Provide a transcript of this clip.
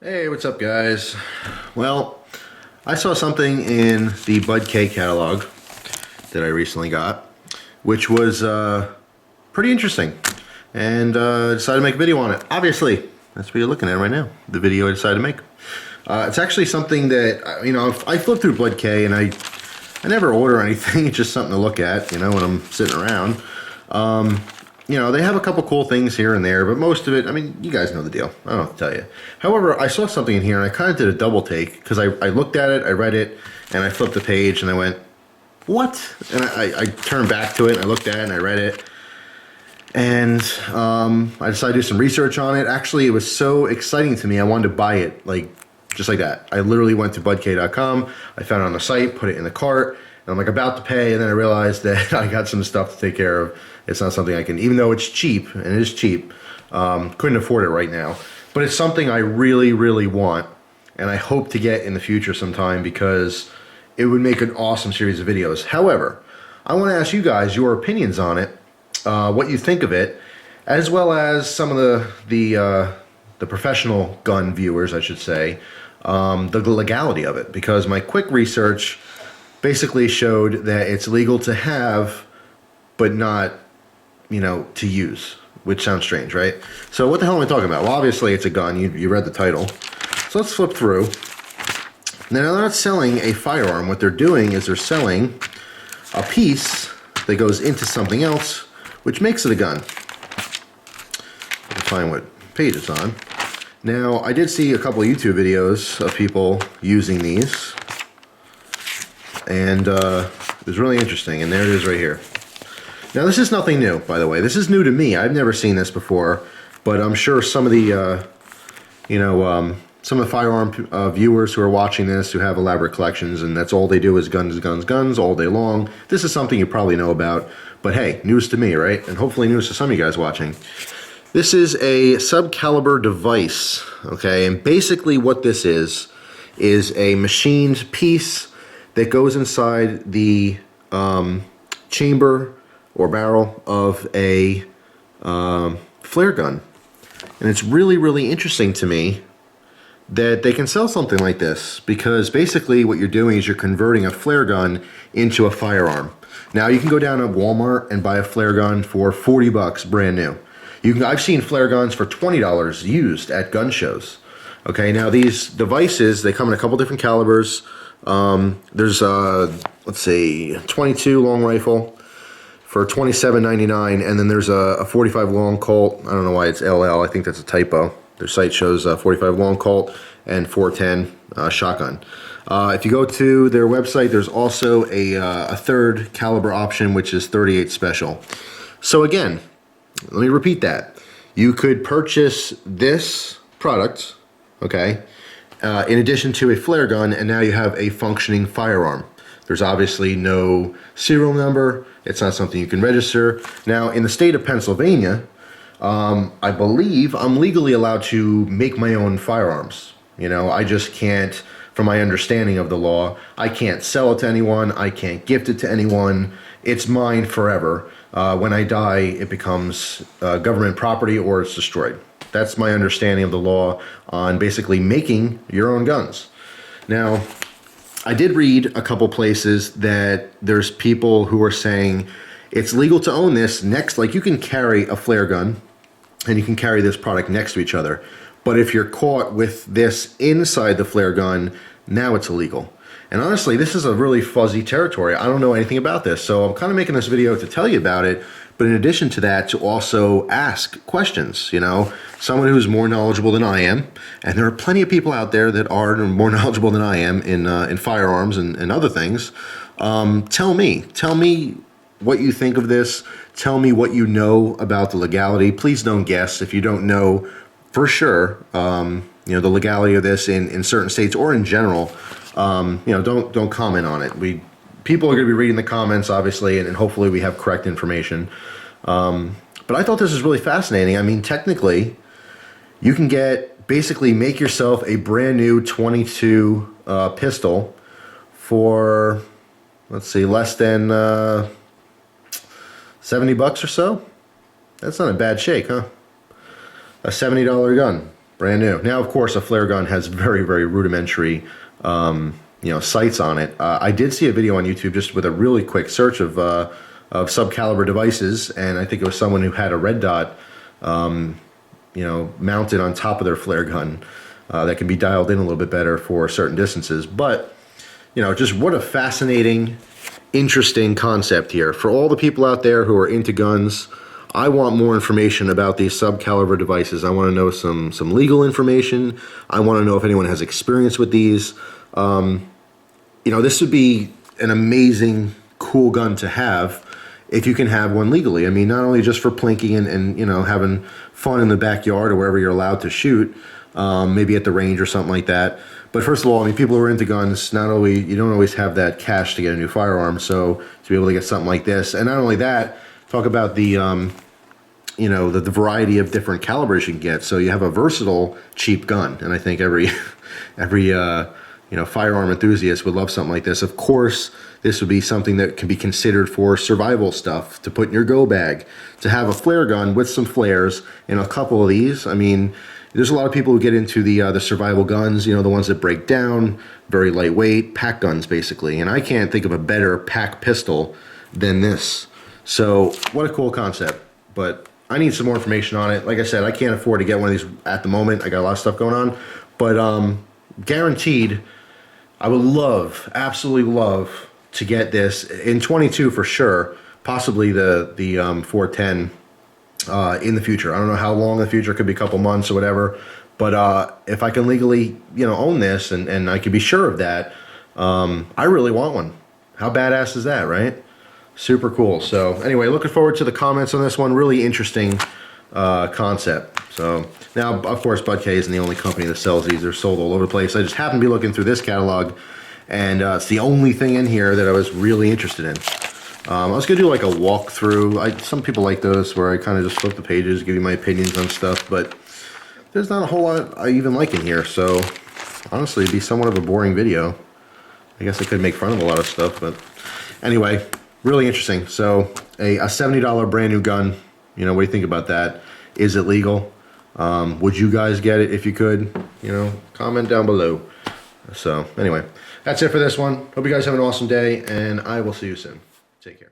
Hey, what's up, guys? Well, I saw something in the Bud K catalog that I recently got, which was pretty interesting, and decided to make a video on it. Obviously, that's what you're looking at right now, the video I decided to make. It's actually something that, I flip through Bud K, and I never order anything. It's just something to look at, when I'm sitting around. They have a couple cool things here and there, but most of it, you guys know the deal. I don't have to tell you. However, I saw something in here, and I kind of did a double take, because I looked at it, I read it, and I flipped the page, and I went, what? And I turned back to it, and I looked at it, and I read it, and I decided to do some research on it. Actually, it was so exciting to me, I wanted to buy it, just like that. I literally went to budk.com, I found it on the site, put it in the cart, and I'm about to pay, and then I realized that I got some stuff to take care of. It's not something I can, even though it's cheap, and it is cheap, couldn't afford it right now. But it's something I really, really want, and I hope to get in the future sometime because it would make an awesome series of videos. However, I want to ask you guys your opinions on it, what you think of it, as well as some of the professional gun viewers, I should say, the legality of it. Because my quick research basically showed that it's legal to have, but not, to use, which sounds strange, right? So what the hell am I talking about? Well, obviously it's a gun. You read the title. So let's flip through. Now, they're not selling a firearm. What they're doing is they're selling a piece that goes into something else, which makes it a gun. Let's find what page it's on. Now, I did see a couple of YouTube videos of people using these, and it was really interesting, and there it is right here. Now, this is nothing new, by the way. This is new to me. I've never seen this before, but I'm sure some of the, some of the firearm viewers who are watching this who have elaborate collections, and that's all they do is guns, guns, guns all day long. This is something you probably know about, but hey, news to me, right? And hopefully news to some of you guys watching. This is a subcaliber device, okay? And basically what this is a machined piece that goes inside the chamber or barrel of a flare gun. And it's really, really interesting to me that they can sell something like this, because basically what you're doing is you're converting a flare gun into a firearm. Now, you can go down to Walmart and buy a flare gun for 40 bucks brand new. I've seen flare guns for $20 used at gun shows. Okay, now these devices, they come in a couple different calibers. There's let's see, 22 long rifle for $27.99, and then there's a 45 long Colt. I don't know why it's LL. I think that's a typo. Their site shows 45 long Colt and 410 shotgun. If you go to their website, there's also a third caliber option, which is 38 special. So again, let me repeat that. You could purchase this product, okay, in addition to a flare gun, and now you have a functioning firearm. There's obviously no serial number. It's not something you can register. Now, in the state of Pennsylvania, I believe I'm legally allowed to make my own firearms. I just can't, from my understanding of the law, I can't sell it to anyone. I can't gift it to anyone. It's mine forever. When I die, it becomes government property or it's destroyed. That's my understanding of the law on basically making your own guns. Now, I did read a couple places that there's people who are saying it's legal to own this next, like you can carry a flare gun and you can carry this product next to each other. But if you're caught with this inside the flare gun, now it's illegal. And honestly, this is a really fuzzy territory. I don't know anything about this, so I'm kind of making this video to tell you about it, but in addition to that, to also ask questions, someone who's more knowledgeable than I am, and there are plenty of people out there that are more knowledgeable than I am in firearms and other things. Tell me what you think of this. Tell me what you know about the legality. Please don't guess if you don't know for sure, the legality of this in certain states or in general. Don't comment on it. People are going to be reading the comments, obviously, and hopefully we have correct information. But I thought this was really fascinating. Technically, you can basically make yourself a brand new 22 pistol for, let's see, less than 70 bucks or so. That's not a bad shake, huh? A $70 gun. Brand new. Now, of course, a flare gun has very, very rudimentary, sights on it. I did see a video on YouTube just with a really quick search of sub-caliber devices, and I think it was someone who had a red dot, mounted on top of their flare gun that can be dialed in a little bit better for certain distances. But, just what a fascinating, interesting concept here. For all the people out there who are into guns, I want more information about these sub-caliber devices. I want to know some legal information. I want to know if anyone has experience with these. This would be an amazing, cool gun to have if you can have one legally. I mean, not only just for plinking and having fun in the backyard or wherever you're allowed to shoot, maybe at the range or something like that. But first of all, I mean, people who are into guns, you don't always have that cash to get a new firearm. So to be able to get something like this, and not only that, talk about the the variety of different calibers you can get. So you have a versatile, cheap gun, and I think every firearm enthusiast would love something like this. Of course, this would be something that can be considered for survival stuff, to put in your go bag. To have a flare gun with some flares and a couple of these, I mean, there's a lot of people who get into the survival guns, the ones that break down, very lightweight, pack guns basically. And I can't think of a better pack pistol than this. So what a cool concept. But I need some more information on it. Like I said, I can't afford to get one of these at the moment. I got a lot of stuff going on. But guaranteed, I would love, absolutely love to get this in 22 for sure. Possibly the 410 in the future. I don't know how long in the future. It could be a couple months or whatever. But if I can legally, own this and I can be sure of that, I really want one. How badass is that, right? Super cool. So anyway, looking forward to the comments on this one. Really interesting concept. So now, of course, Bud K isn't the only company that sells these. They're sold all over the place. I just happened to be looking through this catalog, and it's the only thing in here that I was really interested in. I was going to do like a walkthrough. Some people like those where I kind of just flip the pages, give you my opinions on stuff, but there's not a whole lot I even like in here. So honestly, it'd be somewhat of a boring video. I guess I could make fun of a lot of stuff, but anyway, really interesting. So a $70 brand new gun, what do you think about that? Is it legal? Would you guys get it if you could? Comment down below. So anyway, that's it for this one. Hope you guys have an awesome day, and I will see you soon. Take care.